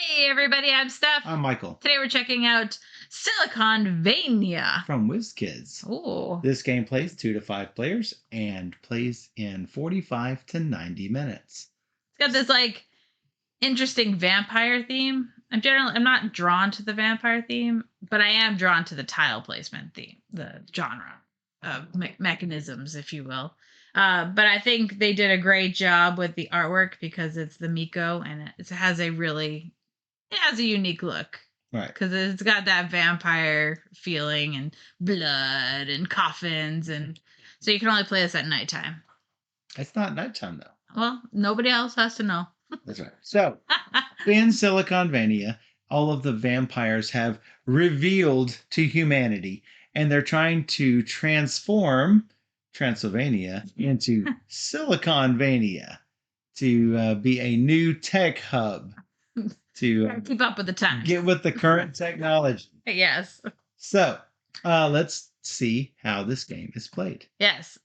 Hey everybody, I'm Steph. I'm Michael Today we're checking out SiliconVania. from WizKids. Oh, This game plays 2 to 5 players and plays in 45 to 90 minutes. it's got this interesting vampire theme. I'm not drawn to the vampire theme, but I am drawn to the tile placement theme, the genre of mechanisms, if you will. But I think they did a great job with the artwork because it's the Miko and it has a unique look. Right. Because it's got that vampire feeling and blood and coffins, and so you can only play this at nighttime. It's not nighttime, though. Well, nobody else has to know. That's right. So, in SiliconVania, all of the vampires have revealed to humanity, and they're trying to transform Transylvania into SiliconVania to be a new tech hub to Keep up with the times. get with the current technology. Yes. So, let's see how this game is played. Yes.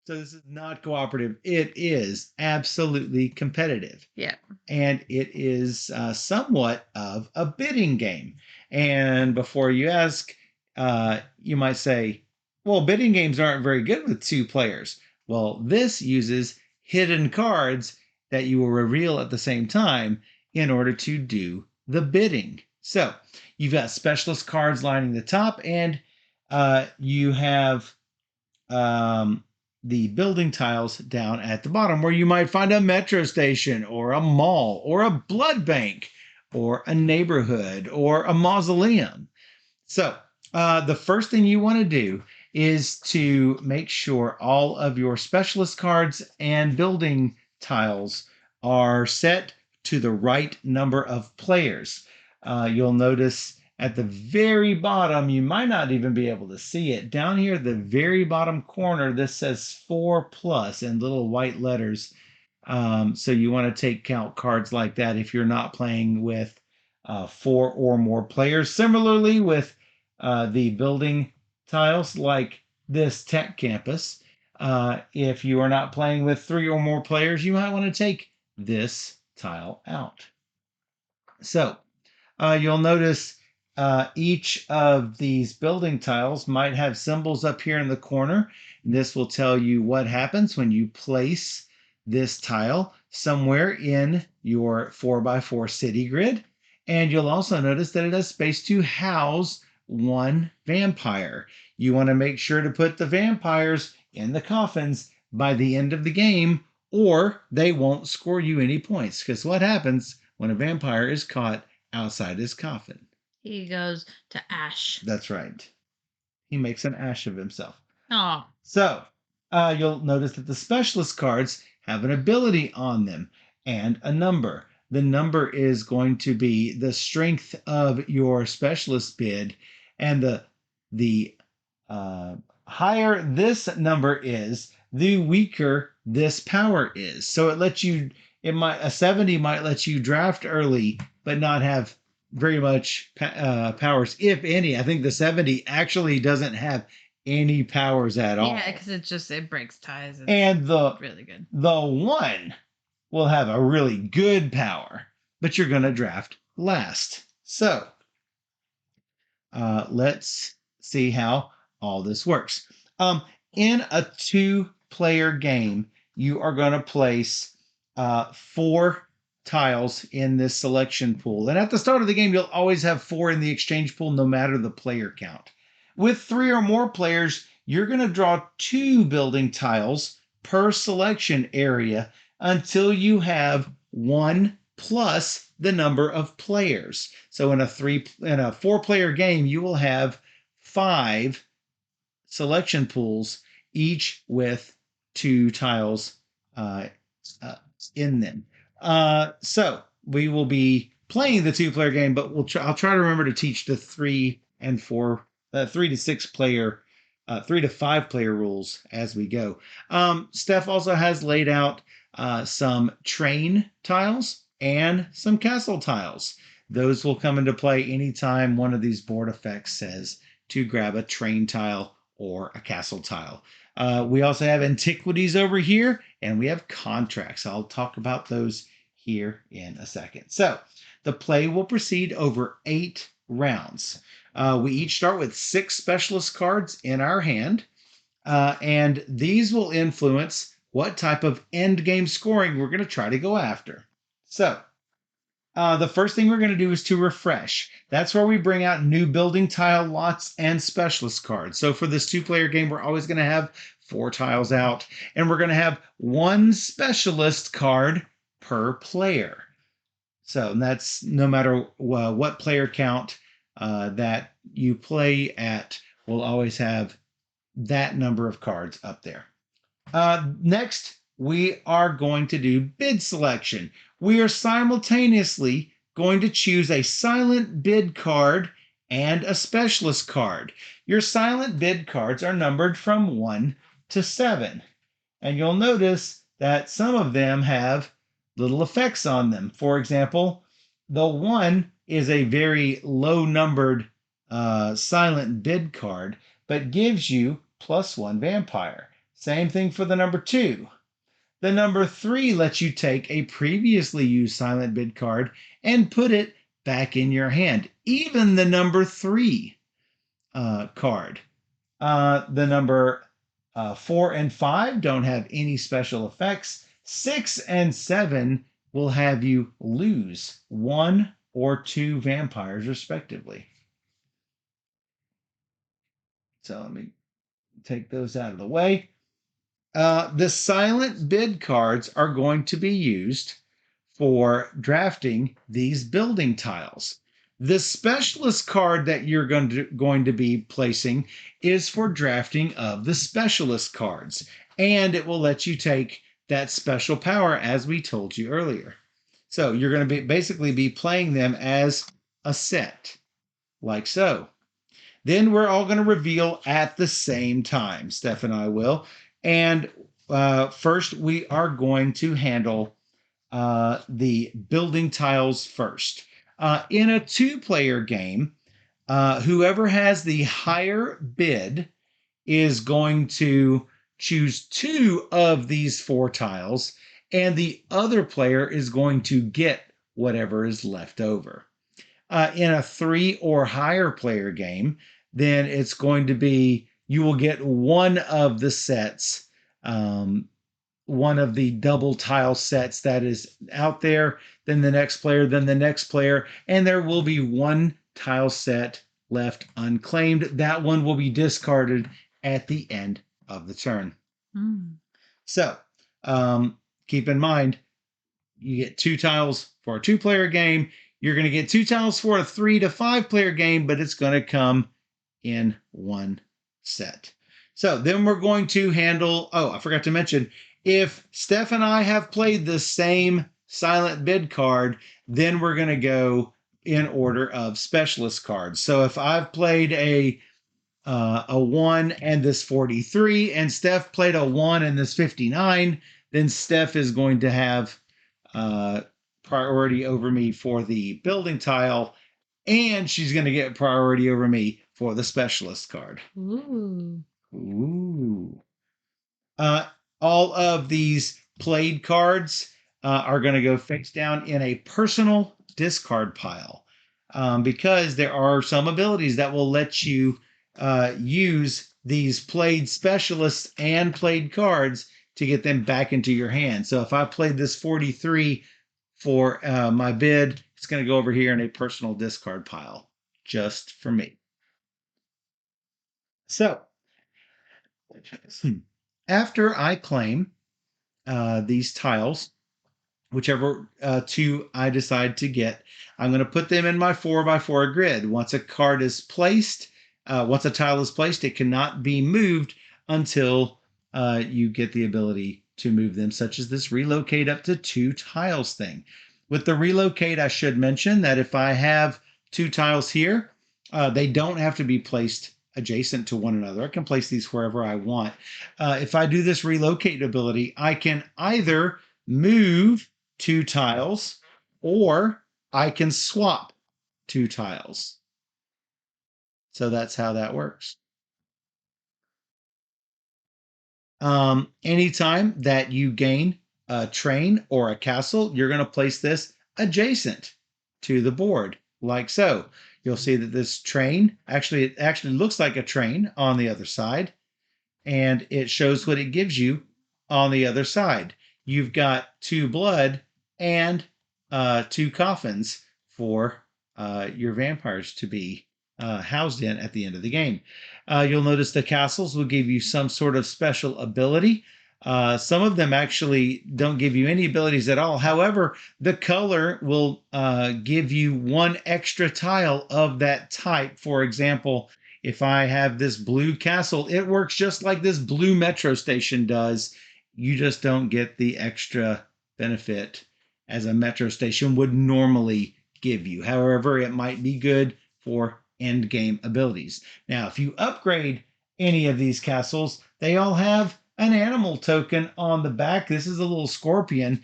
So this is not cooperative. It is absolutely competitive. Yeah. And it is somewhat of a bidding game. And before you ask, you might say, well, bidding games aren't very good with 2 players. Well, this uses hidden cards that you will reveal at the same time in order to do the bidding. So you've got specialist cards lining the top, and you have the building tiles down at the bottom, where you might find a metro station or a mall or a blood bank or a neighborhood or a mausoleum. So the first thing you want to do is to make sure all of your specialist cards and building tiles are set to the right number of players. You'll notice at the very bottom, you might not even be able to see it. Down here at the very bottom corner, this says 4+ in little white letters. So you want to take count cards like that if you're not playing with 4 or more players. Similarly with the building tiles like this tech campus, if you are not playing with 3 or more players, you might want to take this tile out. So you'll notice each of these building tiles might have symbols up here in the corner. This will tell you what happens when you place this tile somewhere in your 4x4 city grid. And you'll also notice that it has space to house 1 vampire. You want to make sure to put the vampires in the coffins by the end of the game, or they won't score you any points. Because what happens when a vampire is caught outside his coffin? He goes to ash. That's right. He makes an ash of himself. Oh. So you'll notice that the specialist cards have an ability on them and a number. The number is going to be the strength of your specialist bid, and the higher this number is, the weaker this power is. So a 70 might let you draft early, but not have very much powers, if any. I think the 70 actually doesn't have any powers at all. Yeah, because it breaks ties. And the really good. The 1 will have a really good power, but you're going to draft last. So let's see how all this works. In a 2-player game, you are going to place 4 tiles in this selection pool. And at the start of the game, you'll always have 4 in the exchange pool, no matter the player count. With 3 or more players, you're going to draw 2 building tiles per selection area until you have 1 plus the number of players. So in a 4-player game, you will have 5 selection pools, each with 2 tiles in them. So we will be playing the 2-player game, but I'll try to remember to teach the 3 to 6 player, 3 to 5 player rules as we go. Steph also has laid out some train tiles and some castle tiles. Those will come into play anytime one of these board effects says to grab a train tile or a castle tile. We also have antiquities over here, and we have contracts. I'll talk about those here in a second. So The play will proceed over 8 rounds. We each start with 6 specialist cards in our hand, and these will influence what type of end game scoring we're going to try to go after. So, the first thing we're going to do is to refresh. That's where we bring out new building tile lots and specialist cards. So for this 2-player game, we're always going to have 4 tiles out, and we're going to have 1 specialist card per player. So that's no matter what player count that you play at, we'll always have that number of cards up there. Next, we are going to do bid selection. We are simultaneously going to choose a silent bid card and a specialist card. Your silent bid cards are numbered from 1 to 7. And you'll notice that some of them have little effects on them. For example, the 1 is a very low numbered silent bid card, but gives you +1 vampire. Same thing for the number 2. The number 3 lets you take a previously used silent bid card and put it back in your hand. Even the number 3 card. The number 4 and 5 don't have any special effects. 6 and 7 will have you lose 1 or 2 vampires, respectively. So let me take those out of the way. The silent bid cards are going to be used for drafting these building tiles. The specialist card that you're going to be placing is for drafting of the specialist cards, and it will let you take that special power as we told you earlier. So you're going to basically be playing them as a set, like so. Then we're all going to reveal at the same time. Steph and I will. And first, we are going to handle the building tiles first. In a 2-player game, whoever has the higher bid is going to choose 2 of these 4 tiles, and the other player is going to get whatever is left over. In a 3 or higher player game, then it's going to be you will get 1 of the sets, one of the double tile sets that is out there, then the next player, and there will be 1 tile set left unclaimed. That one will be discarded at the end of the turn. So keep in mind, you get 2 tiles for a 2-player game. You're going to get 2 tiles for a 3 to 5-player game, but it's going to come in 1 set. So then we're going to handle, I forgot to mention, if Steph and I have played the same silent bid card, then we're going to go in order of specialist cards. So if I've played a 1 and this 43, and Steph played a 1 and this 59, then Steph is going to have priority over me for the building tile, and she's going to get priority over me for the specialist card. Ooh. All of these played cards are going to go face down in a personal discard pile because there are some abilities that will let you use these played specialists and played cards to get them back into your hand. So if I played this 43 for my bid, it's going to go over here in a personal discard pile just for me. So after I claim these tiles, whichever 2 I decide to get, I'm going to put them in my 4x4 grid. Once a card is placed, once a tile is placed, it cannot be moved until you get the ability to move them, such as this relocate up to 2 tiles thing. With the relocate, I should mention that if I have 2 tiles here, they don't have to be placed adjacent to one another. I can place these wherever I want. If I do this relocate ability, I can either move 2 tiles or I can swap 2 tiles. So that's how that works. Anytime that you gain a train or a castle, you're going to place this adjacent to the board, like so. You'll see that this train, it actually looks like a train on the other side, and it shows what it gives you on the other side. You've got 2 blood and 2 coffins for your vampires to be housed in at the end of the game. You'll notice the castles will give you some sort of special ability. Some of them actually don't give you any abilities at all. However, the color will give you 1 extra tile of that type. For example, if I have this blue castle, it works just like this blue metro station does. You just don't get the extra benefit as a metro station would normally give you. However, it might be good for end game abilities. Now, if you upgrade any of these castles, they all have an animal token on the back. This is a little scorpion.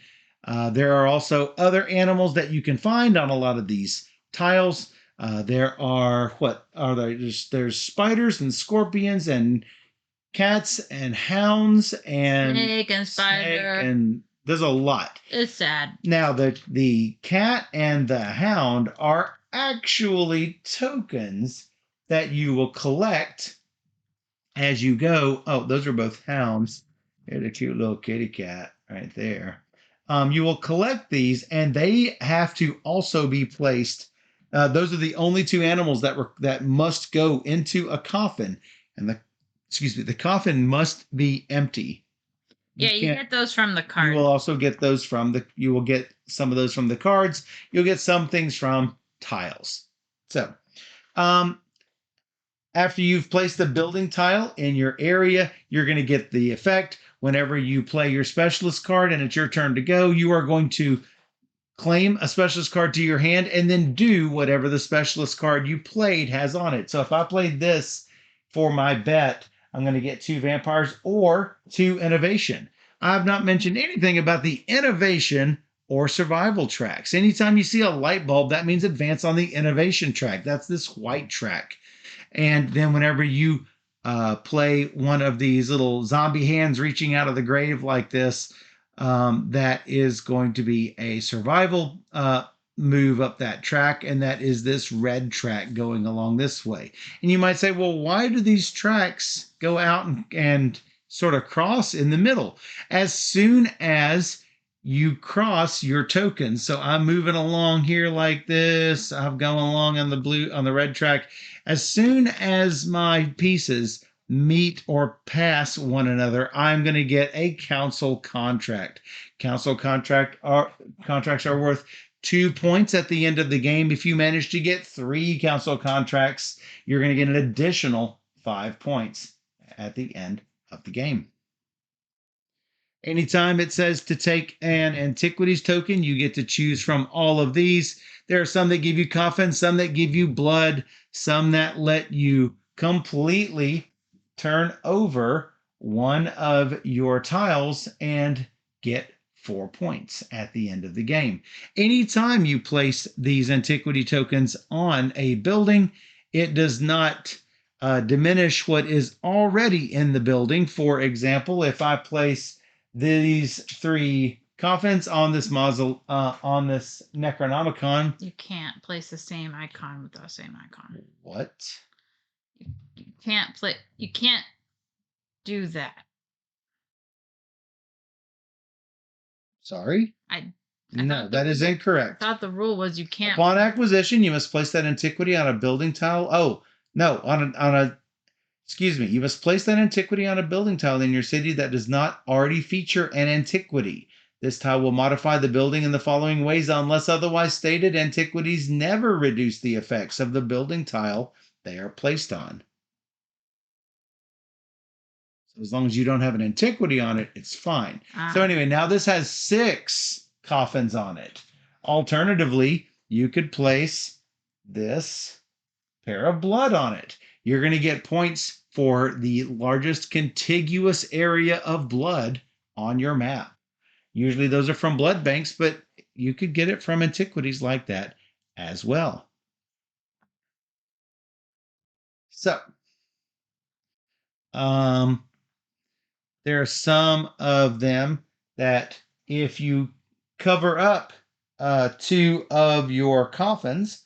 There are also other animals that you can find on a lot of these tiles. There are, what are there? There's spiders and scorpions and cats and hounds and snake and spider, and there's a lot. It's sad. Now the cat and the hound are actually tokens that you will collect as you go. Oh, those are both hounds. There's a cute little kitty cat right there. You will collect these, and they have to also be placed. Those are the only 2 animals that must go into a coffin, and the coffin must be empty. You get those from the cards. You will also get those you will get some of those from the cards. You'll get some things from tiles. So, after you've placed the building tile in your area, you're going to get the effect. Whenever you play your specialist card and it's your turn to go, you are going to claim a specialist card to your hand and then do whatever the specialist card you played has on it. So if I played this for my bet, I'm going to get 2 vampires or 2 innovation. I've not mentioned anything about the innovation or survival tracks. Anytime you see a light bulb, that means advance on the innovation track. That's this white track. And then whenever you play one of these little zombie hands reaching out of the grave like this, that is going to be a survival move up that track, and that is this red track going along this way. And you might say, well, why do these tracks go out and sort of cross in the middle? As soon as you cross your tokens, so I'm moving along here like this, I'm going along on the red track. As soon as my pieces meet or pass one another, I'm going to get a council contract. Contracts are worth 2 points at the end of the game. If you manage to get 3 council contracts, you're going to get an additional 5 points at the end of the game. Anytime it says to take an antiquities token, you get to choose from all of these. There are some that give you coffin, some that give you blood, some that let you completely turn over one of your tiles and get 4 points at the end of the game. Anytime you place these antiquity tokens on a building, it does not diminish what is already in the building. For example, if I place these 3 coffins on this on this Necronomicon, you can't place the same icon with the same icon. What? You can't play. You can't do that. Sorry? No, that is incorrect. I thought the rule was you can't. Upon acquisition, you must place that antiquity on a building tile. Oh, no, excuse me. You must place that antiquity on a building tile in your city that does not already feature an antiquity. This tile will modify the building in the following ways unless otherwise stated. Antiquities never reduce the effects of the building tile they are placed on. So as long as you don't have an antiquity on it, it's fine. So anyway, now this has 6 coffins on it. Alternatively, you could place this pair of blood on it. You're going to get points for the largest contiguous area of blood on your map. Usually those are from blood banks, but you could get it from antiquities like that as well. So, there are some of them that if you cover up two of your coffins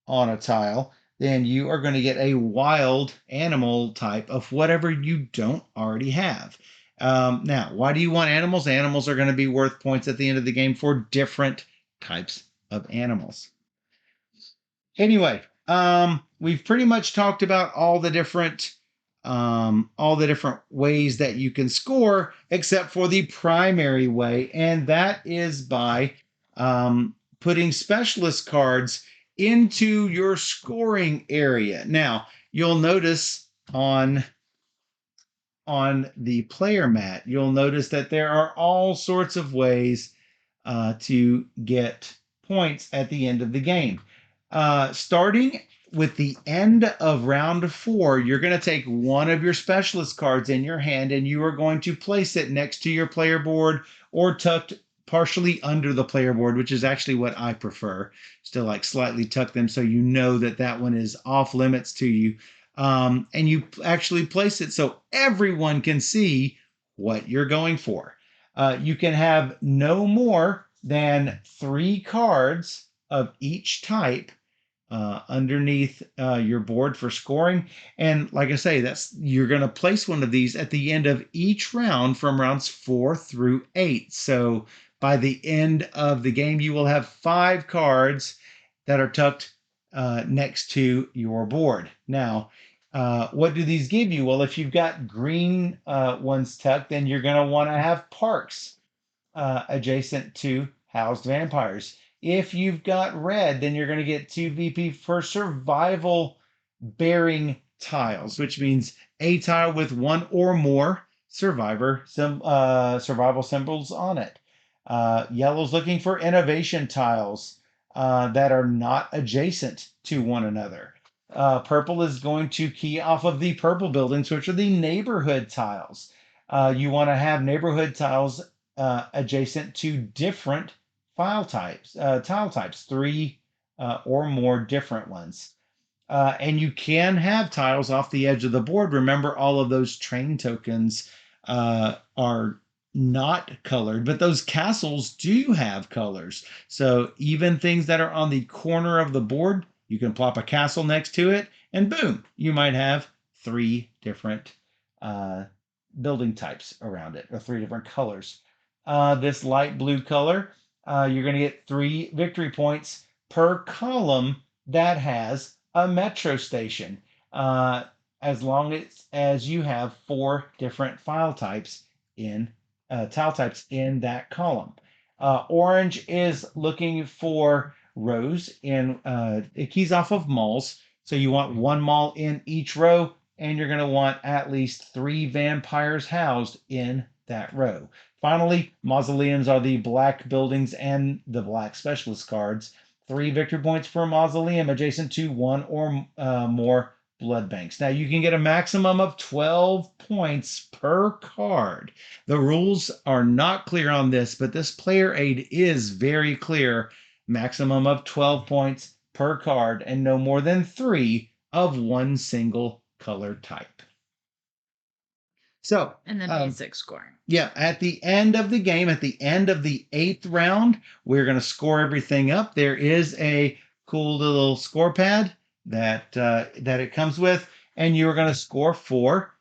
on a tile, then you are going to get a wild animal type of whatever you don't already have. Now, why do you want animals? Animals are going to be worth points at the end of the game for different types of animals. Anyway, we've pretty much talked about all the different ways that you can score, except for the primary way, and that is by putting specialist cards into your scoring area. Now, you'll notice on the player mat, you'll notice that there are all sorts of ways to get points at the end of the game. Starting with the end of round 4, you're going to take one of your specialist cards in your hand and you are going to place it next to your player board or tucked partially under the player board, which is actually what I prefer. Still like slightly tuck them so you know that that one is off limits to you. And you actually place it so everyone can see what you're going for. You can have no more than 3 cards of each type underneath your board for scoring. And like I say, you're going to place one of these at the end of each round from rounds 4 through 8. So by the end of the game, you will have 5 cards that are tucked next to your board. Now, what do these give you? Well, if you've got green ones tucked, then you're going to want to have parks adjacent to housed vampires. If you've got red, then you're going to get 2 VP for survival bearing tiles, which means a tile with 1 or more survival symbols on it. Yellow's looking for innovation tiles that are not adjacent to one another. Purple is going to key off of the purple buildings, which are the neighborhood tiles. You want to have neighborhood tiles adjacent to different tile types, 3 or more different ones. And you can have tiles off the edge of the board. Remember, all of those train tokens are not colored, but those castles do have colors. So even things that are on the corner of the board, you can plop a castle next to it, and boom, you might have 3 different building types around it, or 3 different colors. This light blue color, you're going to get 3 victory points per column that has a metro station, as long as you have 4 different tile types in that column. Orange is looking for rows in it keys off of malls, so you want 1 mall in each row, and you're going to want at least 3 vampires housed in that row. Finally, mausoleums are the black buildings and the black specialist cards. 3 victory points per mausoleum adjacent to 1 or more blood banks. Now, you can get a maximum of 12 points per card. The rules are not clear on this, but this player aid is very clear. Maximum of 12 points per card and no more than 3 of one single color type. So, and the basic scoring. Yeah, at the end of the game, at the end of the 8th round, we're going to score everything up. There is a cool little score pad that it comes with, and you're going to score for,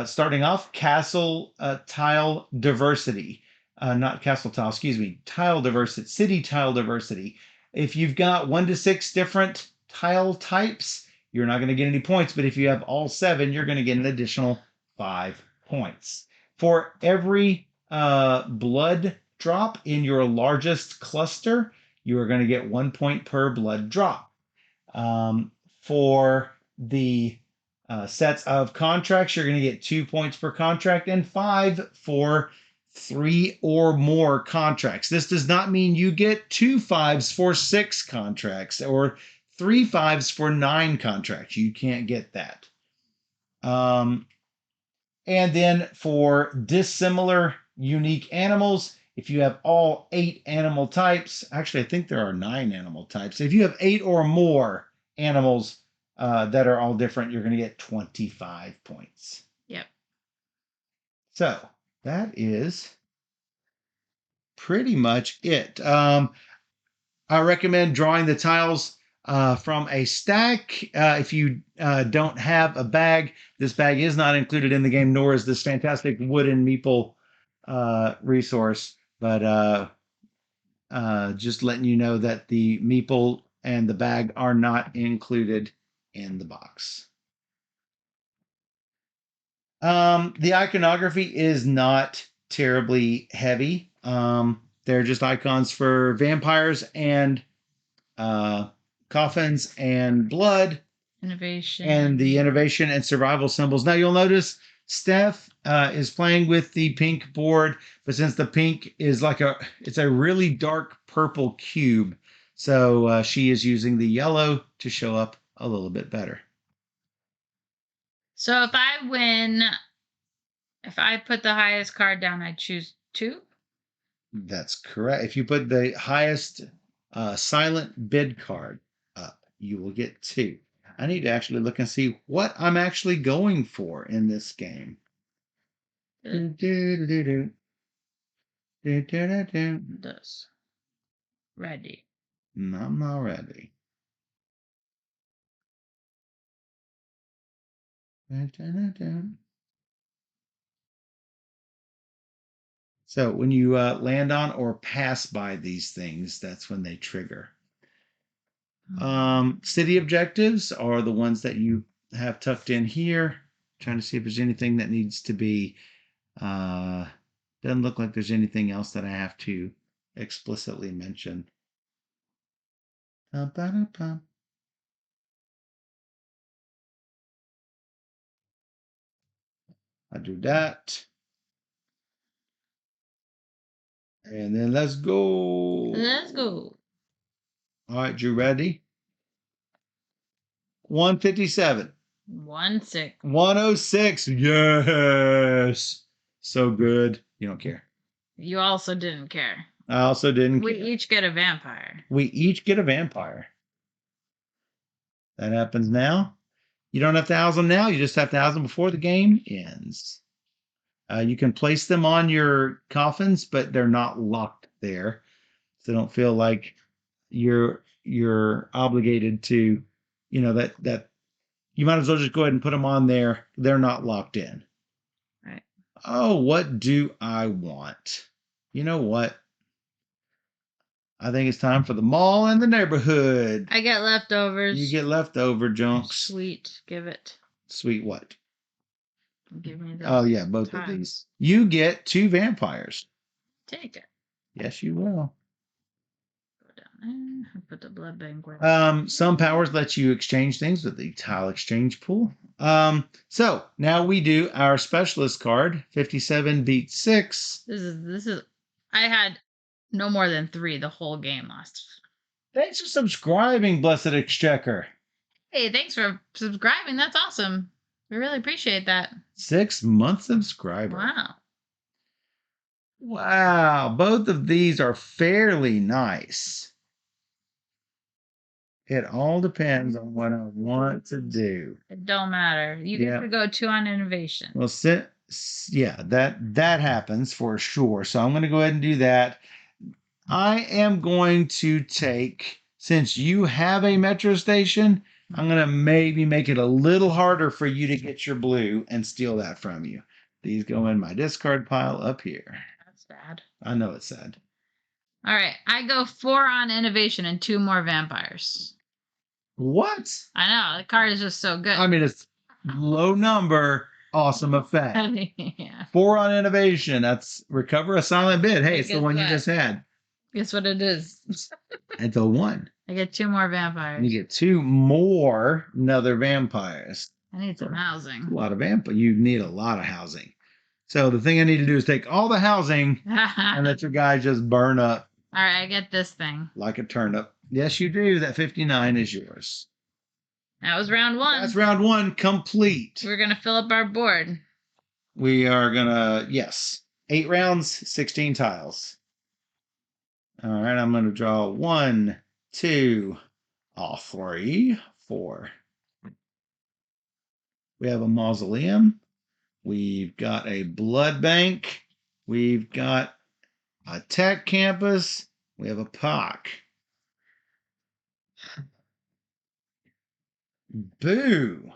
starting off, castle tile diversity. Not castle tile, excuse me, tile diversity, city tile diversity. If you've got 1 to 6 different tile types, you're not going to get any points, but if you have all 7, you're going to get an additional 5 points. For every blood drop in your largest cluster, you are going to get 1 point per blood drop. For the sets of contracts, you're going to get 2 points per contract and 5 for 3 or more contracts. This does not mean you get 2 5s for 6 contracts or 3 5s for 9 contracts. You can't get that. And then for dissimilar unique animals, if you have all 8 animal types, actually, I think there are 9 animal types. If you have 8 or more animals that are all different, you're going to get 25 points. Yep. So that is pretty much it. I recommend drawing the tiles from a stack. If you don't have a bag, this bag is not included in the game, nor is this fantastic wooden meeple resource. But just letting you know that the meeple and the bag are not included in the box. The iconography is not terribly heavy. They're just icons for vampires and coffins and blood Innovation. and the innovation and survival symbols. Now you'll notice Steph is playing with the pink board, but since the pink is it's a really dark purple cube, so she is using the yellow to show up a little bit better. So if I win, if I put the highest card down, I choose 2? That's correct. If you put the highest silent bid card up, you will get 2. I need to actually look and see what I'm actually going for in this game. This. Ready. No, I'm not ready. So when you land on or pass by these things, that's when they trigger. City objectives are the ones that you have tucked in here. Trying to see if there's anything that needs to be. Doesn't look like there's anything else that I have to explicitly mention. I do that. And then let's go. Let's go. All right, you ready? 157. 1-6. 106. Yes. So good. You don't care. You also didn't care. I also didn't We care. each get a vampire. We each get a vampire. That happens now. You don't have to house them now. You just have to house them before the game ends. You can place them on your coffins, but they're not locked there. So don't feel like you're obligated to, that you might as well just go ahead and put them on there. They're not locked in. Right. Oh, what do I want? You know what? I think it's time for the mall and the neighborhood. I get leftovers. You get leftover junks. Sweet. Give it. Sweet what? Give me the. Oh, yeah, both of these. You get 2 vampires. Take it. Yes, you will. Go down there. Put the blood bank where. Some powers let you exchange things with the tile exchange pool. So now we do our specialist card. 57 beats 6. This is. I had no more than 3 the whole game last. Thanks for subscribing, Blessed Exchequer. Hey, thanks for subscribing. That's awesome. We really appreciate that. 6-month subscriber. Wow. Wow, both of these are fairly nice. It all depends on what I want to do. It don't matter. You get to go 2 on innovation. Well, yeah, that happens for sure. So I'm going to go ahead and do that. I am going to take, since you have a metro station, I'm going to maybe make it a little harder for you to get your blue and steal that from you. These go in my discard pile up here. That's sad. I know it's sad. All right. I go 4 on innovation and 2 more vampires. What? I know. The card is just so good. I mean, it's low number, awesome effect. Yeah. 4 on innovation. That's recover a silent bid. Hey, it's the one you just had. Guess what it is? It's a 1. I get 2 more vampires. You get 2 more another vampires. I need some housing. A lot of You need a lot of housing. So the thing I need to do is take all the housing and let your guy just burn up. All right, I get this thing. Like a turnip. Yes, you do. That 59 is yours. That was round 1. That's round 1 complete. We're going to fill up our board. We are going to, yes, 8 rounds, 16 tiles. All right, I'm going to draw 1, 2, 3, 4. We have a mausoleum. We've got a blood bank. We've got a tech campus. We have a park. Boo.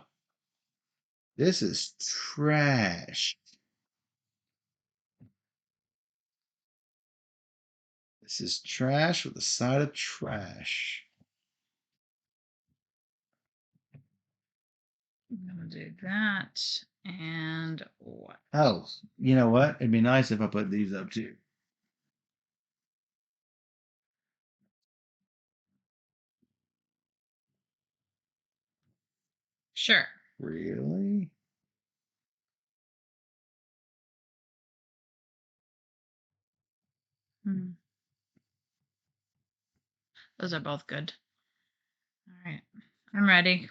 This is trash. This is trash with a side of trash. I'm gonna do that. And what? Oh, you know what? It'd be nice if I put these up too. Sure. Really? Hmm. Those are both good. All right. I'm ready.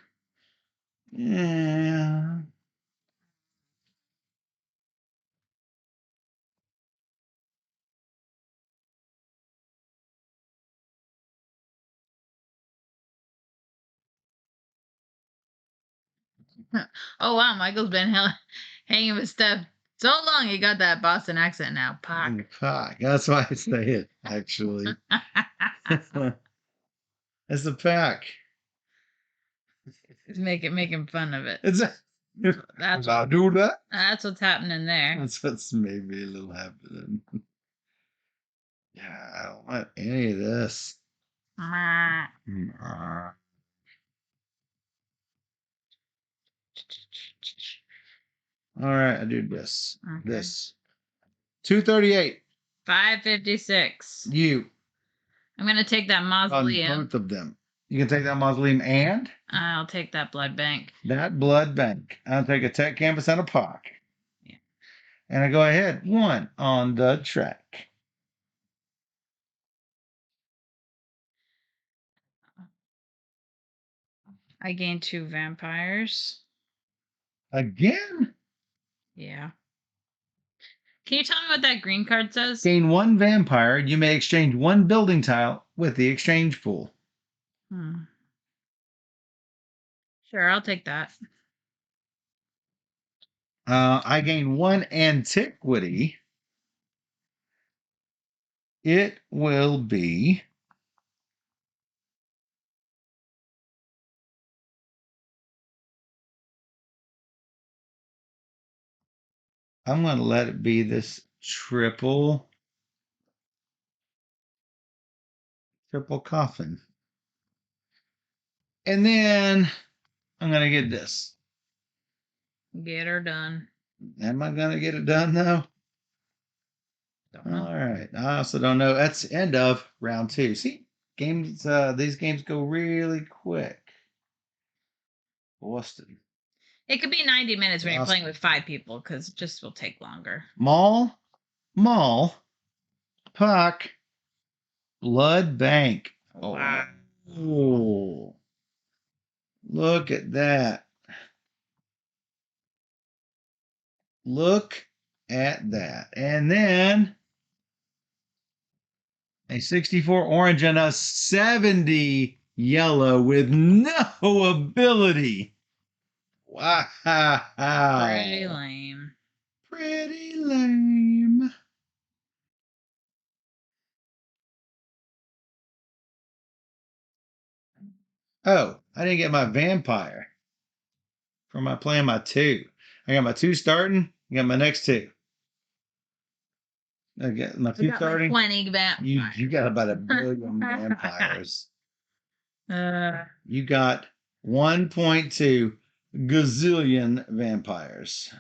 Yeah. Oh wow, Michael's been hanging with Steph so long he got that Boston accent now. Pack. Pack. That's why I say it, actually. It's a pack. He's making fun of it. It's a, That's I'll do that. That's what's happening there. That's what's maybe a little happening. Yeah, I don't want any of this. Meh. All right, I do this. Okay. This. 238. 556. You I'm gonna take that on mausoleum. both of them. You can take that mausoleum and I'll take that blood bank. that blood bank. I'll take a tech campus and a park. Yeah. And I go ahead. One on the track. I gained 2 vampires. Again? Yeah. Can you tell me what that green card says? Gain 1 vampire. You may exchange 1 building tile with the exchange pool. Sure, I'll take that. I gain 1 antiquity. It will be I'm going to let it be this triple coffin. And then I'm going to get this. Get her done. Am I going to get it done though? Don't know. All right. I also don't know. That's the end of round 2. See, games. These games go really quick. Boston. It could be 90 minutes when you're Awesome. playing with 5 people because it just will take longer. Mall, puck, blood bank. Wow. Oh, look at that. Look at that. And then a 64 orange and a 70 yellow with no ability. Wow. Pretty lame. Pretty lame. Oh, I didn't get my vampire for my playing my 2. I got my 2 starting. I got my next 2. I got my 2 starting. 20 vampires. You got about 1 billion vampires. You got 1.2 gazillion vampires.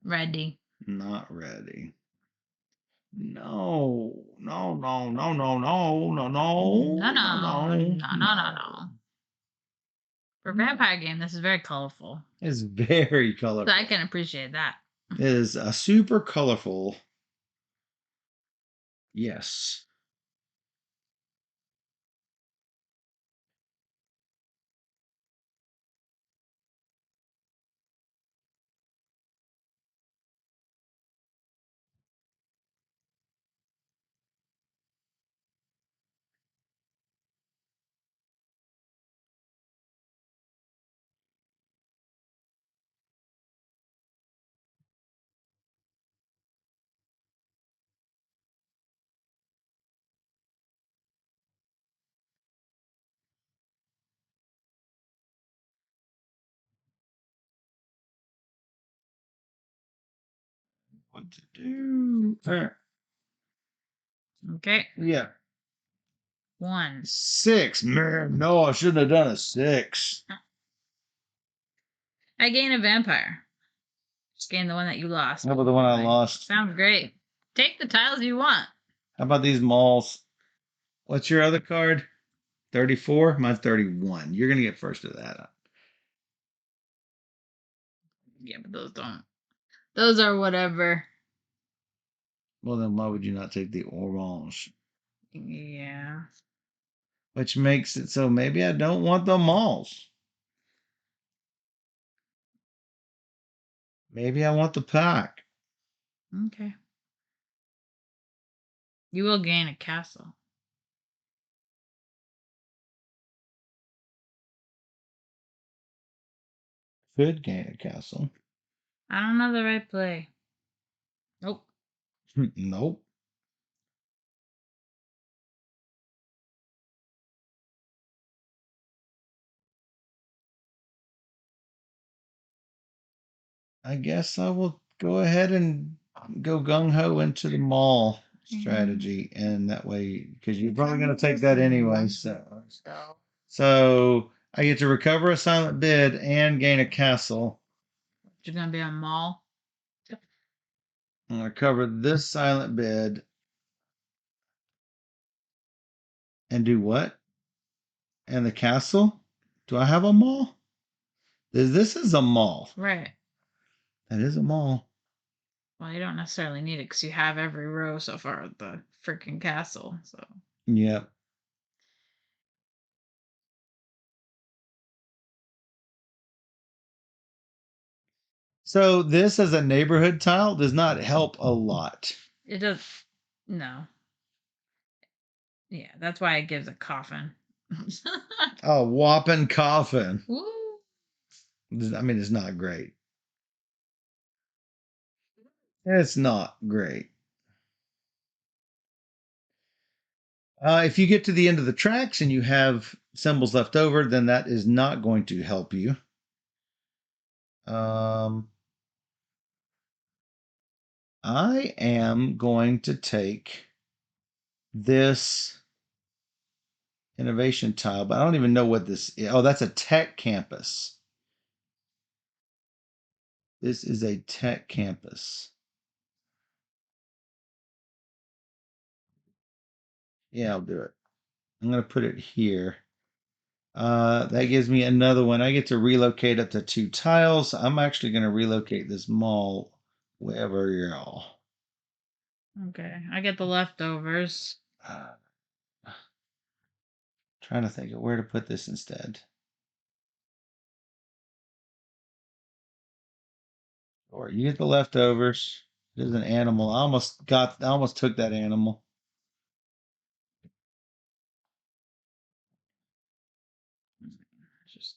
Ready. Not ready. No. No, no, no, no, no, no, no, No. For a vampire game, this is very colorful. It's very So colorful. I can appreciate that. It is a super colorful. Yes. what to do. Okay. Yeah. 1. 6. Man, no, I shouldn't have done a 6. I gain a vampire. Just gain the one that you lost. How about the one I lost? Sounds great. Take the tiles you want. How about these malls? What's your other card? 34? Mine's 31. You're going to get first of that. Yeah, but those don't. Those are whatever. Well, then why would you not take the orange? Yeah. Which makes it so maybe I don't want the malls. Maybe I want the pack. Okay. You will gain a castle. Could gain a castle. I don't know the right play. Nope. Nope. I guess I will go ahead and go gung ho into the mall strategy, and that way, because you're probably going to take that anyway. So I get to recover a silent bid and gain a castle. You're gonna be a mall. I'm going to cover this silent bid and do what? And the castle? Do I have a mall? This is a mall. Right. That is a mall. Well, you don't necessarily need it because you have every row so far of the freaking castle. So. Yep. So this as a neighborhood tile does not help a lot. It does. No. Yeah, that's why it gives a coffin. A whopping coffin. Woo. I mean, it's not great. It's not great. If you get to the end of the tracks and you have symbols left over, then that is not going to help you. I am going to take this innovation tile, but I don't even know what this is. Oh, that's a tech campus. This is a tech campus. Yeah, I'll do it. I'm going to put it here. That gives me another one. I get to relocate up to 2 tiles. I'm actually going to relocate this mall wherever y'all. Okay, I get the leftovers. Trying to think of where to put this instead. Or you get the leftovers. There's an animal. I almost took that animal. Just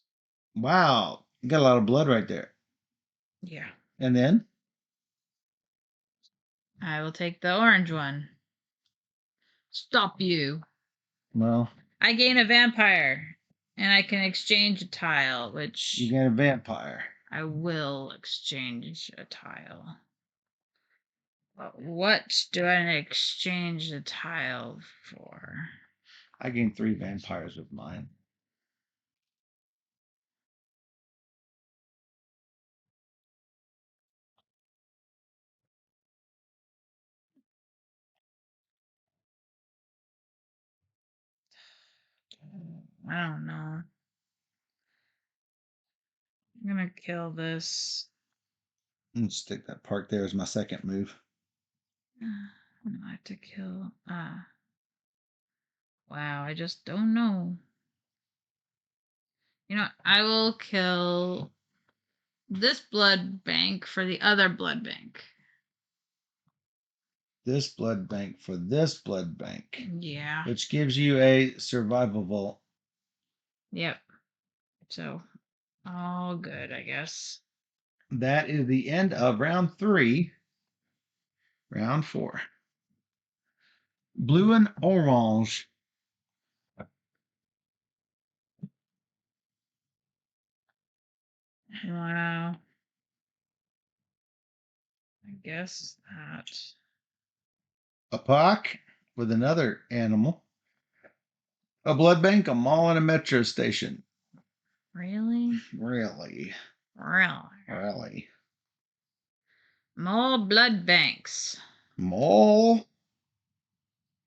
Wow, you got a lot of blood right there. yeah. And then I will take the orange one. Stop you. well, I gain a vampire, and I can exchange a tile, which you get a vampire. I will exchange a tile. But what do I exchange the tile for? I gained 3 vampires with mine. I don't know. I'm gonna kill this. And stick that park there as my second move. No, I have to kill. Wow, I just don't know. You know, I will kill this blood bank for the other blood bank. This blood bank for this blood bank. Yeah. Which gives you a survivable. Yep. So, all good, I guess. That is the end of round 3. Round 4. Blue and orange. Wow. I guess that. A park with another animal. A blood bank, a mall, and a metro station. Really? Really? Really? Really? More blood banks. Mall,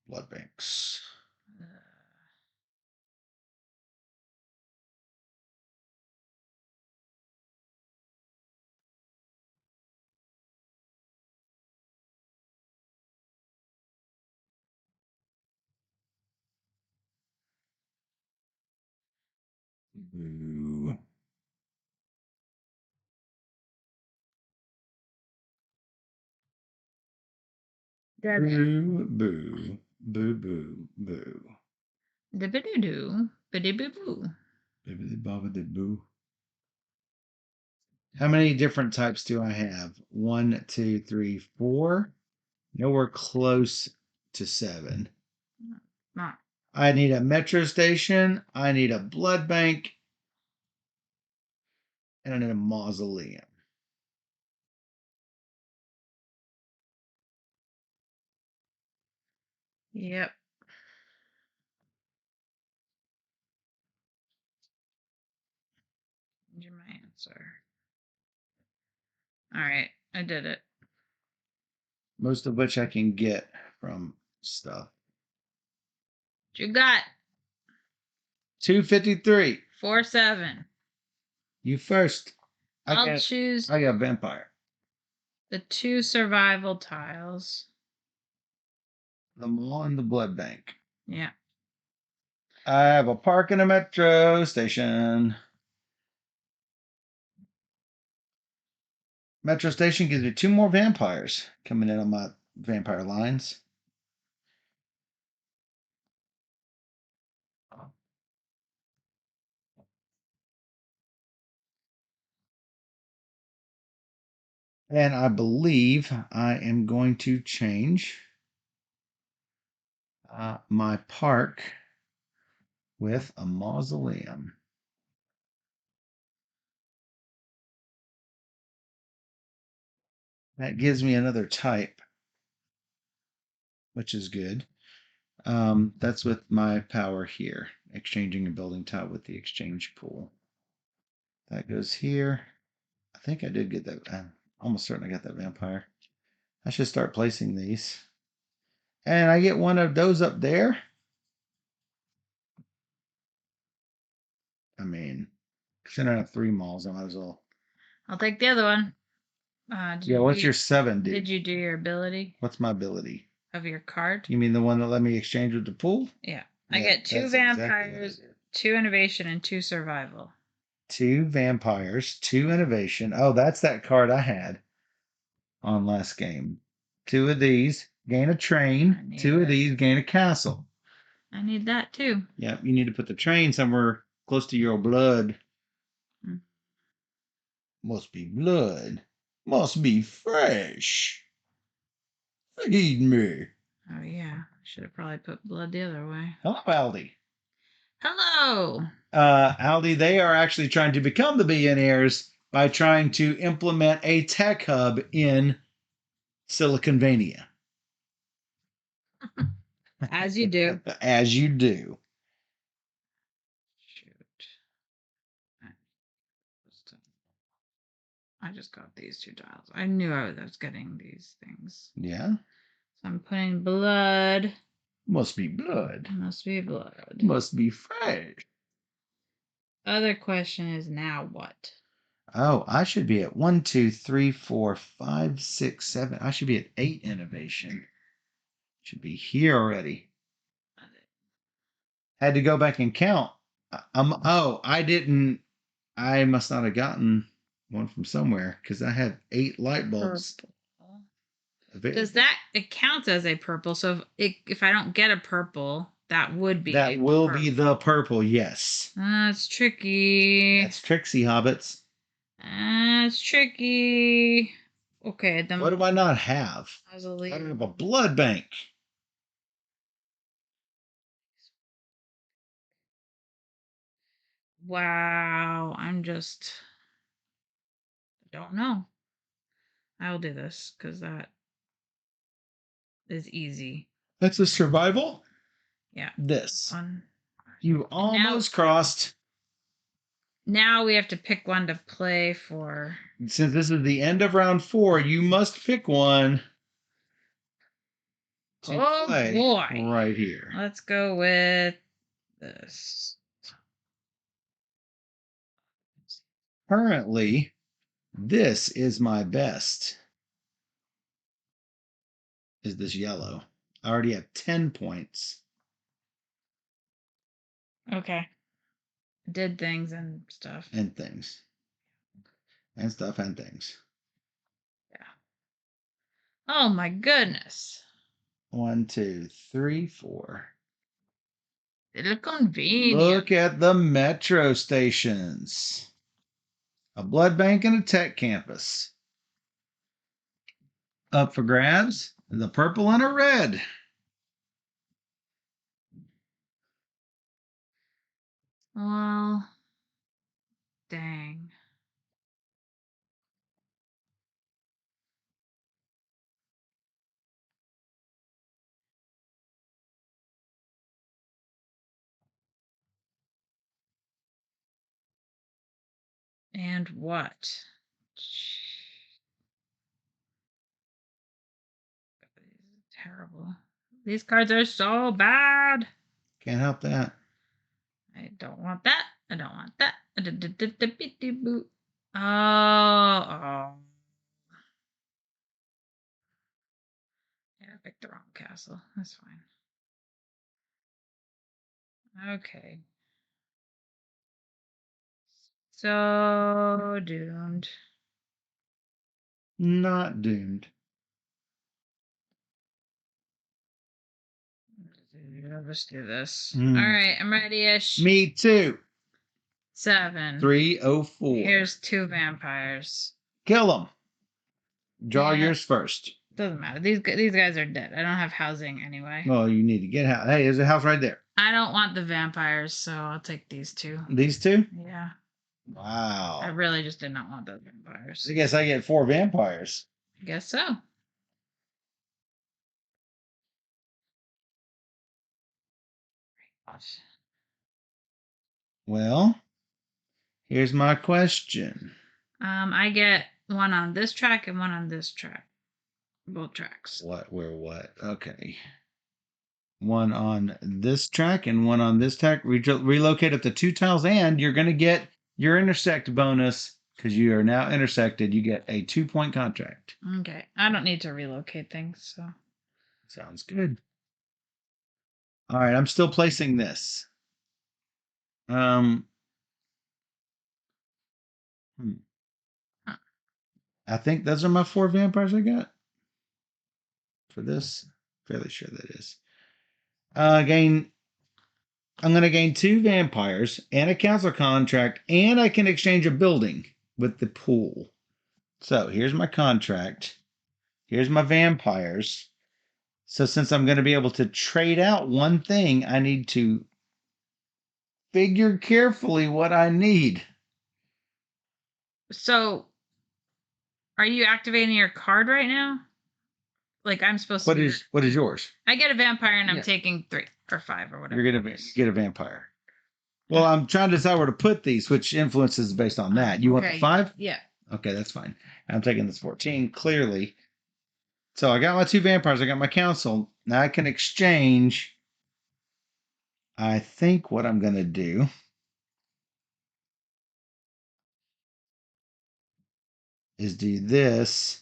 blood banks. Boo. Boo, boo, boo, boo, boo. Dibidoo, bidiboo. Bibbidi bobbidi boo. How many different types do I have? 1, 2, 3, 4. Nowhere close to 7. Not. I need a metro station. I need a blood bank. And I need a mausoleum. Yep. Here's my answer. All right, I did it. Most of which I can get from stuff. What you got? 253. 4-7. You first. I'll choose I got vampire. the 2 survival tiles. The mall and the blood bank. Yeah. I have a park and a metro station. Metro station gives me 2 more vampires coming in on my vampire lines. And I believe I am going to change my park with a mausoleum. That gives me another type, which is good. That's with my power here, exchanging a building tile with the exchange pool. That goes here. I think I did get that. I'm almost certain I got that vampire. I should start placing these. And I get one of those up there. I mean, considering I have 3 malls, I might as well. I'll take the other one. Yeah, what's your 7 do? Did you do your ability What's my ability? of your card? You mean the one that let me exchange with the pool? Yeah. Yeah, I get 2 that's exactly what I vampires, did. 2 innovation, and 2 survival. 2 vampires, 2 innovation. Oh, that's that card I had on last game. 2 of these, gain a train. 2 of these, gain a castle. I need that too. Yep, you need to put the train somewhere close to your blood. Must be blood. Must be fresh. Feed me. Oh yeah, should have probably put blood the other way. Hello, Aldi. Hello. Aldi, they are actually trying to become the billionaires by trying to implement a tech hub in SiliconVania. As you do. As you do. Shoot. I just got these 2 tiles. I knew I was getting these things. Yeah. So I'm putting blood. Must be blood. Must be blood. Must be fresh. Other question is now what? Oh, I should be at 1, 2, 3, 4, 5, 6, 7. I should be at 8 innovation. Should be here already. Had to go back and count. I didn't. I must not have gotten one from somewhere because I have 8 light bulbs. Does that it counts as a purple? So if I don't get a purple, that would be that will be the purple. Yes. That's tricky. That's tricksy, hobbits. That's tricky. Okay, then What do I not have? I have a blood bank. Wow, I don't know. I'll do this because that is easy. That's a survival. Yeah. This. One. You almost crossed. Now we have to pick one to play for. Since this is the end of round 4, you must pick one to play boy. right here. Let's go with this. Currently, this is my best. Is this yellow? I already have 10 points. Okay. Did things and stuff. And things. And stuff and things. Yeah. Oh my goodness. 1, 2, 3, 4. SiliconVania. Look at the metro stations. A blood bank and a tech campus. Up for grabs, the purple and a red. Well, dang. And what? Terrible. These cards are so bad. Can't help that. I don't want that. I don't want that. Oh. Yeah, I picked the wrong castle. That's fine. Okay. So doomed. Not doomed. Let's do this. Mm. All right, I'm ready-ish. Me too. 7. 304. Here's 2 vampires. Kill them. Draw Yeah. yours first. Doesn't matter. These guys are dead. I don't have housing anyway. Well, you need to get out. Hey, there's a house right there. I don't want the vampires, so I'll take these 2. These 2? Yeah. Wow. I really just did not want those vampires. I guess I get 4 vampires. I guess so. Well, here's my question. I get one on this track and one on this track. Both tracks. What, where, what? Okay. One on this track and one on this track. Relocate up to 2 tiles, and you're going to get your intersect bonus because you are now intersected. You get a 2-point contract. Okay. I don't need to relocate things, so. Sounds good. All right, I'm still placing this. I think those are my 4 vampires I got for this. Fairly sure that is. I'm going to gain 2 vampires and a council contract, and I can exchange a building with the pool. So here's my contract. Here's my vampires. So since I'm going to be able to trade out one thing, I need to figure carefully what I need. So, are you activating your card right now? Like I'm supposed to. What is yours? I get a vampire and I'm taking 3 or 5 or whatever. You're gonna get a vampire. Well, I'm trying to decide where to put these, which influences based on that. You want the 5? Yeah. Okay, that's fine. I'm taking this 14 clearly. So I got my 2 vampires. I got my council. Now I can exchange. I think what I'm gonna do is do this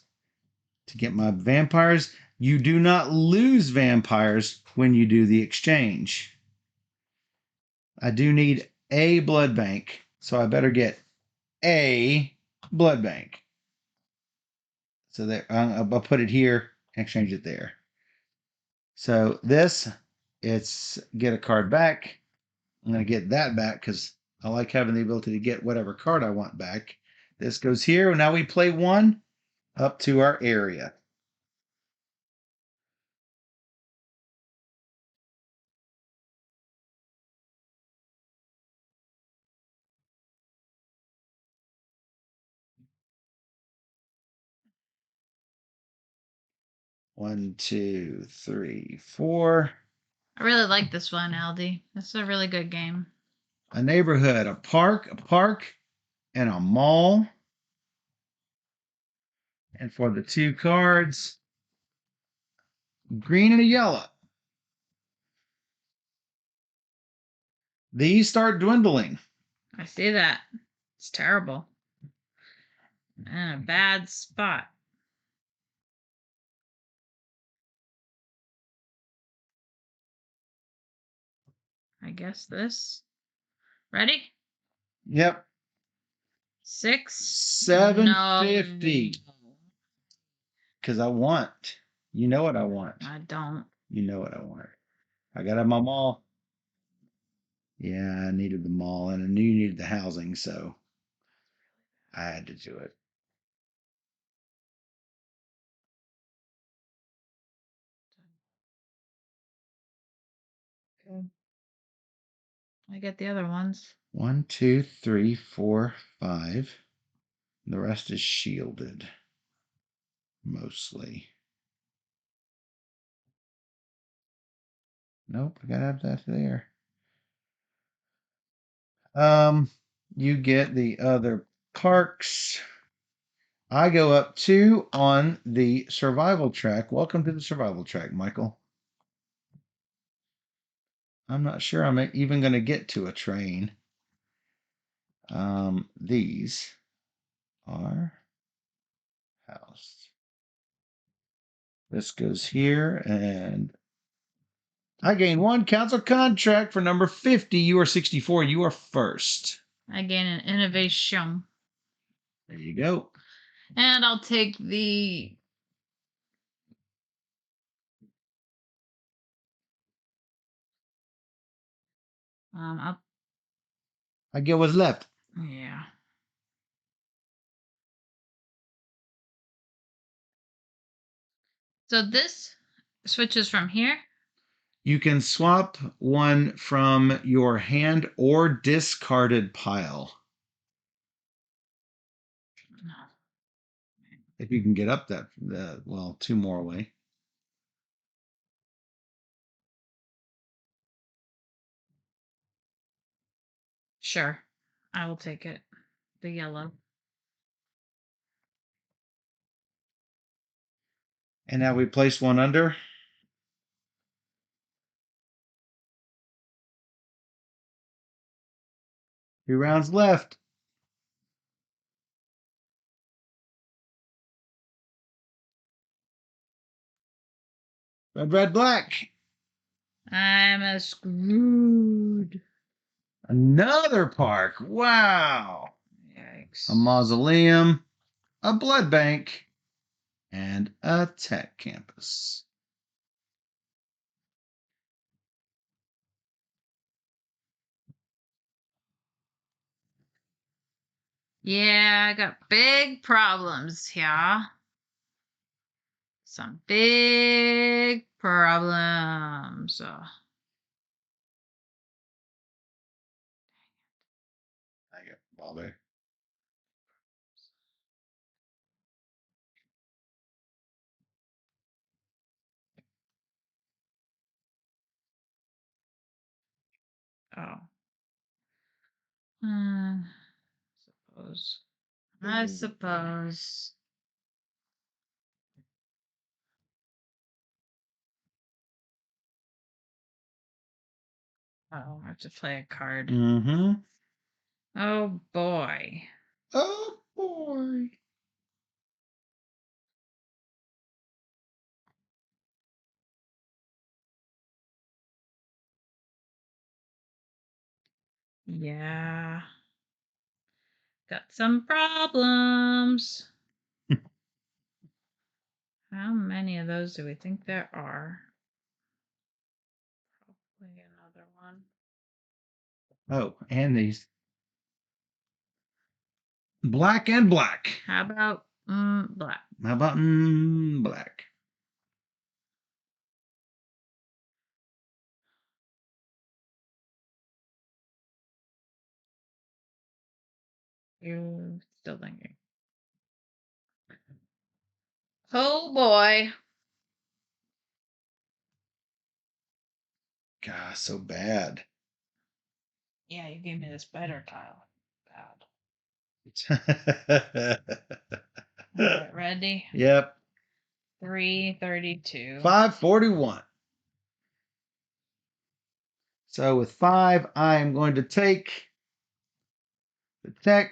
to get my vampires. You do not lose vampires when you do the exchange. I do need a blood bank, so I better get a blood bank. So there, I'll put it here and exchange it there. So this, it's get a card back. I'm going to get that back because I like having the ability to get whatever card I want back. This goes here. Now we play 1 up to our area. 1, 2, 3, 4. I really like this one, LD. This is a really good game. A neighborhood, a park, and a mall. And for the 2 cards, green and a yellow. These start dwindling. I see that. It's terrible. And a bad spot. I guess this. Ready? Yep. 6. 750. No. Because I want. You know what I want. I don't. You know what I want. I got to have my mall. Yeah, I needed the mall and I knew you needed the housing, so I had to do it. Okay. I get the other ones. 1, 2, 3, 4, 5. The rest is shielded. Mostly. Nope, I gotta have that there. You get the other parks. I go up 2 on the survival track. Welcome to the survival track, Michael. I'm not sure I'm even going to get to a train. These are housed. This goes here, and I gain 1 council contract for number 50. You are 64. You are first. I gain an innovation. There you go. And I'll take the I'll, I get what's left. yeah. So this switches from here. You can swap one from your hand or discarded pile. No. If you can get up that, well, 2 more away. Sure. I will take it. The yellow. And now we place one under. 2 rounds left. Red, red, black. I'm a screwed. Another park. Wow. Yikes. A mausoleum, a blood bank, and a tech campus. Yeah, I got big problems here. Some big problems. I get bother. Oh. Hmm. Suppose. I suppose. Oh, I have to play a card. Mm-hmm. Oh boy. Oh boy. Yeah. Got some problems. How many of those do we think there are? Probably another one. Oh, and these. Black and black. How about black? How about black? You still thinking? Oh boy. God, so bad. Yeah, you gave me this better tile. Bad. All right, ready? Yep. 332. 541. So with 5, I am going to take the tech.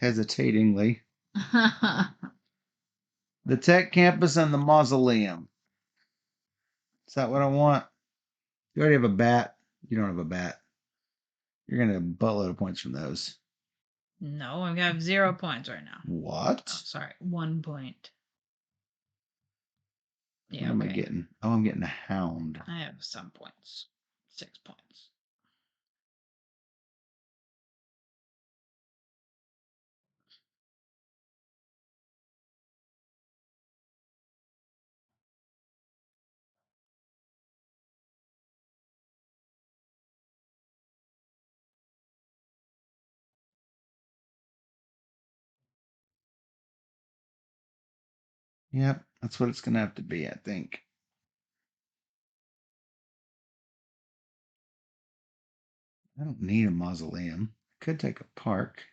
Hesitatingly. The tech campus and the mausoleum. Is that what I want? You already have a bat. You don't have a bat. You're going to have a buttload of points from those. No, I have 0 points right now. What? Oh, sorry, 1 point. Yeah, What am I okay. getting? Oh, I'm getting a hound. I have some points. 6 points. Yep, that's what it's going to have to be, I think. I don't need a mausoleum. I could take a park.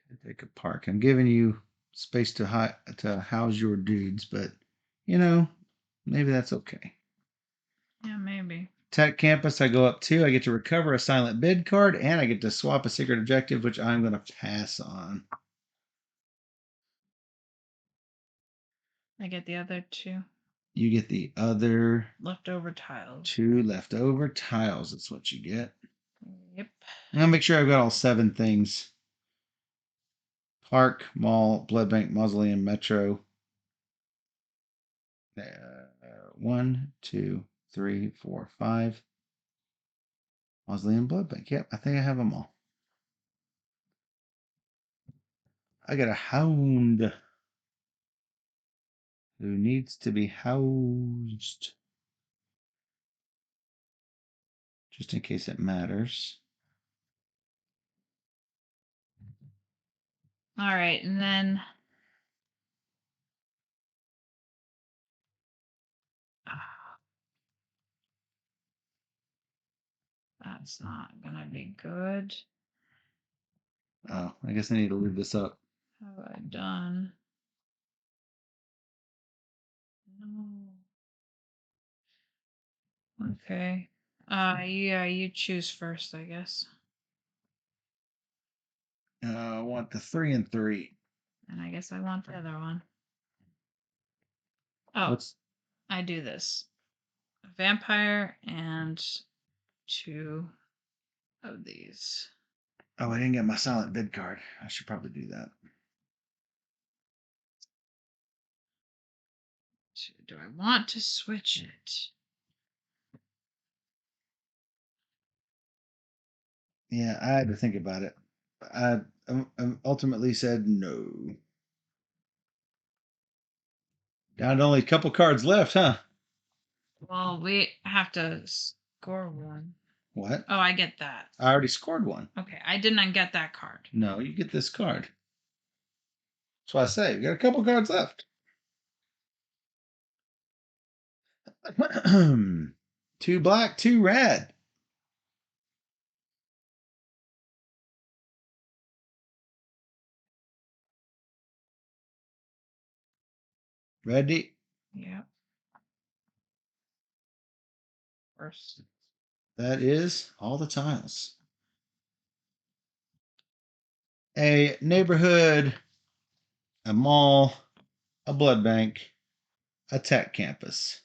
Could take a park. I'm giving you space to house your dudes, but maybe that's okay. Yeah, maybe. Tech campus, I go up 2. I get to recover a silent bid card, and I get to swap a secret objective, which I'm going to pass on. I get the other 2 You get the other leftover tiles. 2 leftover tiles. That's what you get. Yep. I'm gonna make sure I've got all 7 things. Park, mall, blood bank, mausoleum, metro. 1, 2, 3, 4, 5. Mausoleum, blood bank. Yep, I think I have them all. I got a hound who needs to be housed. Just in case it matters. All right, and then that's not gonna be good. Oh, I guess I need to leave this up. How have I done? No. Okay. Yeah, you choose first, I guess. I want the 3 and 3. And I guess I want the other one. Oh, What's I do this. A vampire and 2 of these. Oh, I didn't get my silent bid card. I should probably do that. Do I want to switch it? Yeah, I had to think about it. I ultimately said no. Down to only a couple cards left, huh? Well, we have to score one. What? Oh, I get that. I already scored one. Okay, I didn't get that card. No, you get this card. That's why I say we got a couple cards left. 2 black, 2 red. Ready? Yep. First. That is all the tiles. A neighborhood, a mall, a blood bank, a tech campus.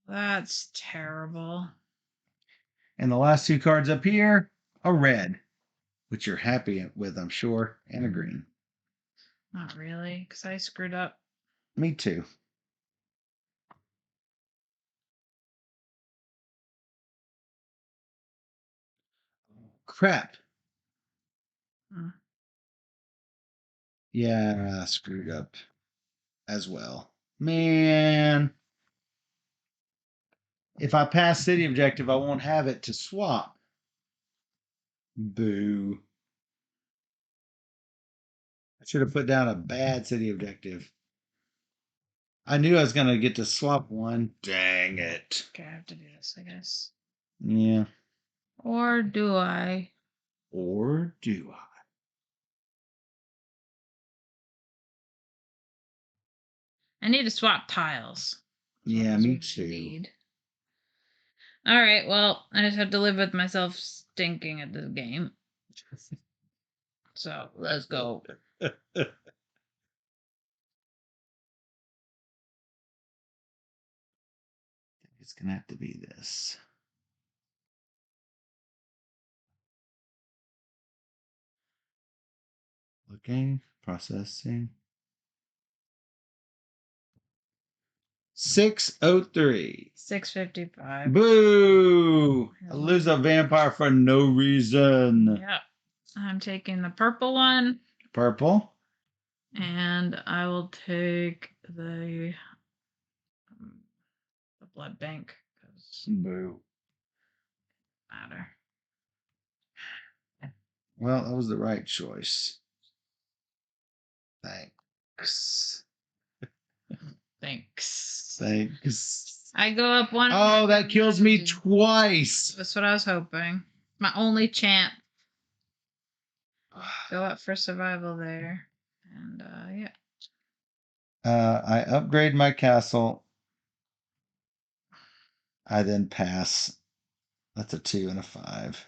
That's terrible. And the last 2 cards up here, a red, which you're happy with, I'm sure, and a green. Not really, because I screwed up. Me too. Crap. Hmm. Yeah, screwed up. as well. Man. If I pass city objective, I won't have it to swap. Boo. I should have put down a bad city objective. I knew I was going to get to swap one. Dang it. Okay, I have to do this, I guess. Yeah. Or do I? Or do I? I need to swap tiles. Yeah, That's me what too. we need. All right, well, I just have to live with myself stinking at this game. So let's go. It's going to have to be this. Looking, processing. 603. 655. Boo! I lose a vampire for no reason. Yep. I'm taking the purple one. Purple. And I will take the blood bank because Boo. matter. Well, that was the right choice. Thanks. Thanks. Thanks. I go up one. Oh, that kills me twice. That's what I was hoping. My only chance. Go up for survival there. And yeah. I upgrade my castle. I then pass. That's a 2 and a 5.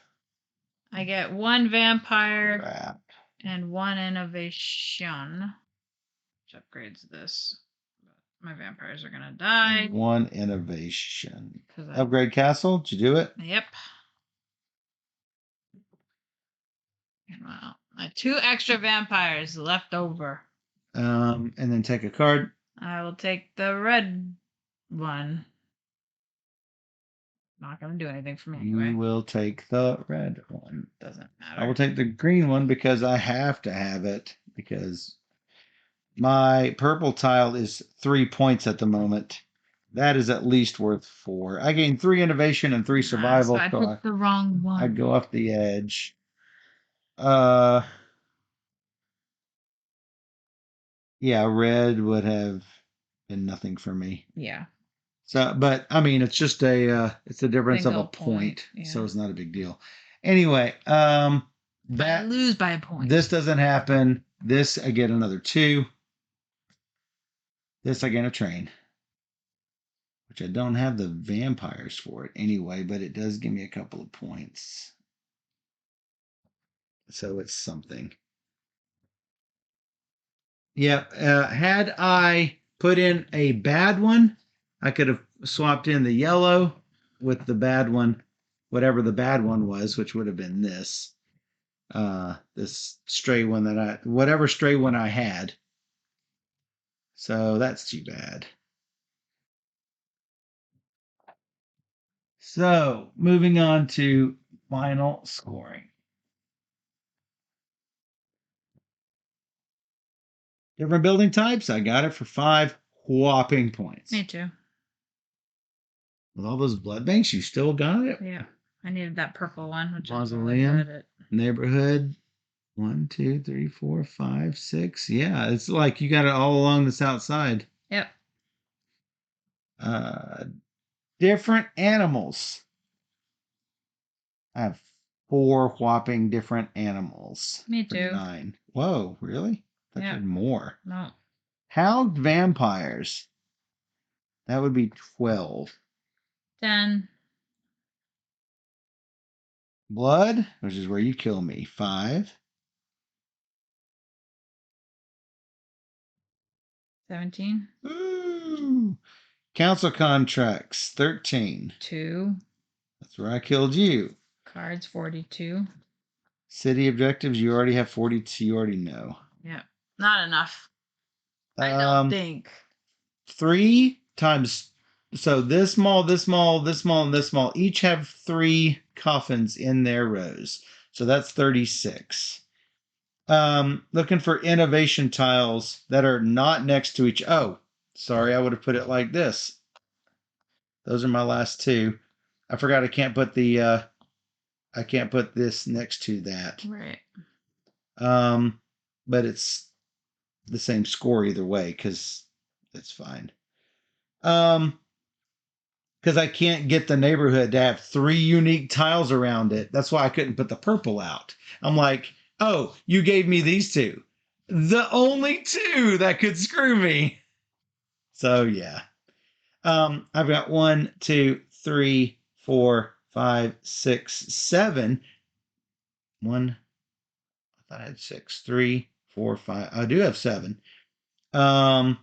I get one vampire Crap. and one innovation, which upgrades this. My vampires are gonna die. And 1 innovation. 'Cause Upgrade castle. Did you do it? Yep. Well, my 2 extra vampires left over. And then take a card. I will take the red one. Not gonna do anything for me anyway. You will take the red one. Doesn't matter. I will take the green one because I have to have it because my purple tile is 3 points at the moment. That is at least worth 4. I gained 3 innovation and 3 survival. So I picked the wrong one. I'd go off the edge. Yeah, red would have been nothing for me. Yeah. So, but I mean, it's just it's a difference Single of a point, yeah. so it's not a big deal. Anyway, I that lose by a point. this doesn't happen. This I get another 2. This I get a train, which I don't have the vampires for it anyway, but it does give me a couple of points. So it's something. Yeah, had I put in a bad one, I could have swapped in the yellow with the bad one, whatever the bad one was, which would have been this. This stray one whatever stray one I had. So that's too bad. So moving on to final scoring. Different building types. I got it for 5 whopping points. Me too. With all those blood banks, you still got it? Yeah. I needed that purple one, which Mausoleum, is neighborhood. 1, 2, 3, 4, 5, 6. Yeah, it's like you got it all along the south side. Yep. Different animals. I have 4 whopping different animals. Me too. 9. Whoa, really? That Yeah. had more. No. Hound vampires. That would be 12. 10. Blood, which is where you kill me. 5. 17. Ooh. Council contracts. 13. 2. That's where I killed you. Cards 42. City objectives, you already have 42. You already know. Yep. Not enough. I don't think. 3 times. So this mall, this mall, this mall, and this mall each have 3 coffins in their rows. So that's 36. Looking for innovation tiles that are not next to each. Oh, sorry, I would have put it like this. Those are my last two. I forgot I can't put I can't put this next to that. Right. But it's the same score either way because it's fine. Because I can't get the neighborhood to have 3 unique tiles around it. That's why I couldn't put the purple out. I'm like, oh, you gave me these two. The only two that could screw me. So yeah. I've got 1, 2, 3, 4, 5, 6, 7. One, I thought I had 6. 3, 4, 5. I do have 7. Um,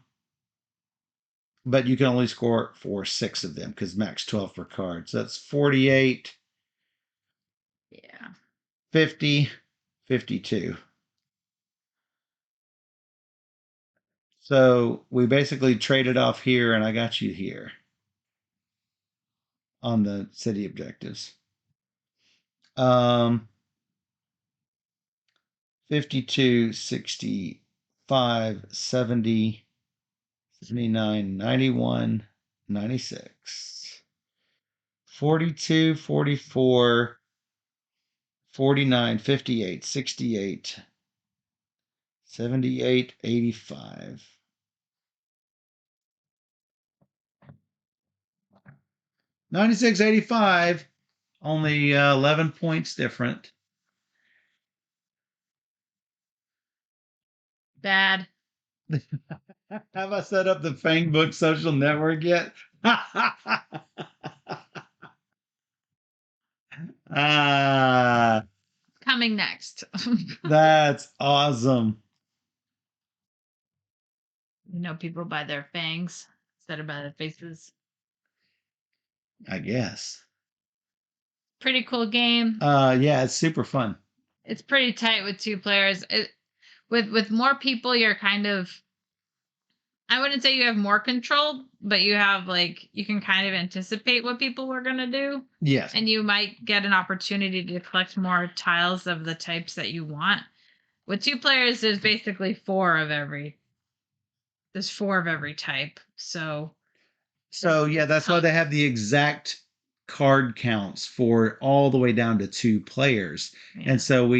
but you can only score for 6 of them because max 12 per card. So that's 48, Yeah. 50, 52. So we basically traded off here, and I got you here on the city objectives. 52, 65, 70, 79, 91, 96, 42, 44, 49, 58, 68, 78, 85. 96, 85, only 11 points different. Bad. Have I set up the Fangbook social network yet? Ah, Coming next. that's awesome. People by their fangs instead of by their faces. I guess. Pretty cool game. Yeah, it's super fun. It's pretty tight with 2 players. With more people, you're kind of, I wouldn't say you have more control, but you have you can kind of anticipate what people are going to do. Yes. And you might get an opportunity to collect more tiles of the types that you want. With 2 players, there's basically 4 of every. There's 4 of every type. So yeah, that's why they have the exact card counts for all the way down to 2 players. yeah. And so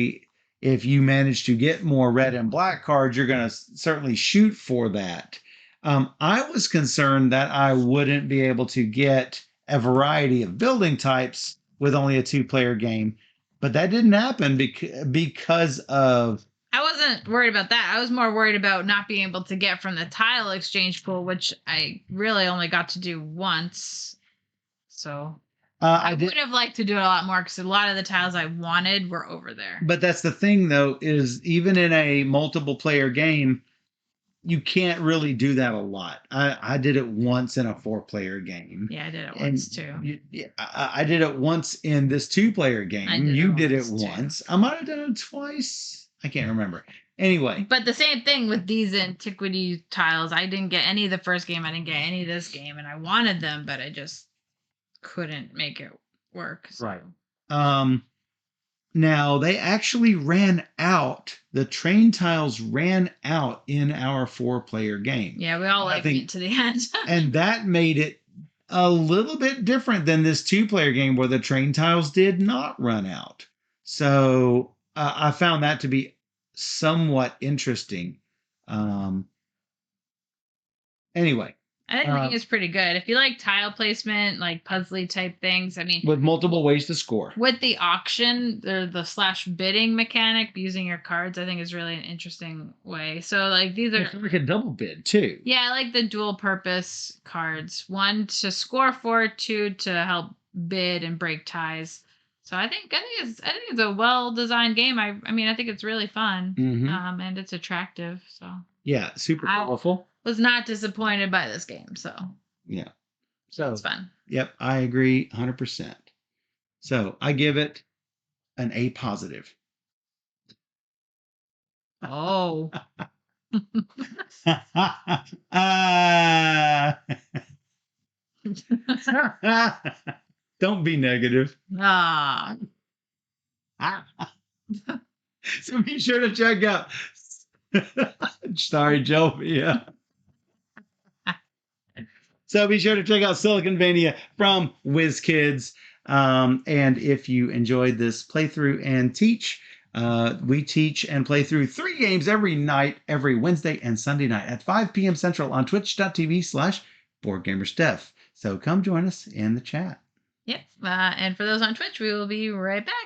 if you manage to get more red and black cards, you're going to certainly shoot for that. I was concerned that I wouldn't be able to get a variety of building types with only a 2-player game, but that didn't happen because of. I wasn't worried about that. I was more worried about not being able to get from the tile exchange pool, which I really only got to do once. So I would have liked to do it a lot more because a lot of the tiles I wanted were over there. But that's the thing, though, is even in a multiple player game, you can't really do that a lot. I did it once in a 4-player game. Yeah, I did it once too. I did it once in this 2-player game. You did it once. I might have done it twice. I can't remember. Anyway. But the same thing with these antiquity tiles. I didn't get any of the first game. I didn't get any of this game. And I wanted them, but I just couldn't make it work. So. Right. Now, they actually ran out. The train tiles ran out in our 4-player game. Yeah, we all liked it to the end. And that made it a little bit different than this 2-player game where the train tiles did not run out. So I found that to be somewhat interesting. Anyway. I think it's pretty good. If you like tile placement, like puzzly type things, I mean, with multiple ways to score. With the auction, the /bidding mechanic, using your cards, I think is really an interesting way. So these are like a double bid too. Yeah, I like the dual purpose cards. 1 to score for, 2 to help bid and break ties. So I think it's a well designed game. I mean I think it's really fun. Mm-hmm. And it's attractive. So yeah, super colorful. Was not disappointed by this game. So yeah, so it's fun. Yep, I agree 100%. So I give it an A positive. Oh. Don't be negative. Ah. So be sure to check out. Sorry, Joe. Yeah. So be sure to check out SiliconVania from WizKids. And if you enjoyed this playthrough and teach, we teach and play through 3 games every night, every Wednesday and Sunday night at 5 p.m. Central on twitch.tv/BoardGamerSteph. So come join us in the chat. Yep. And for those on Twitch, we will be right back.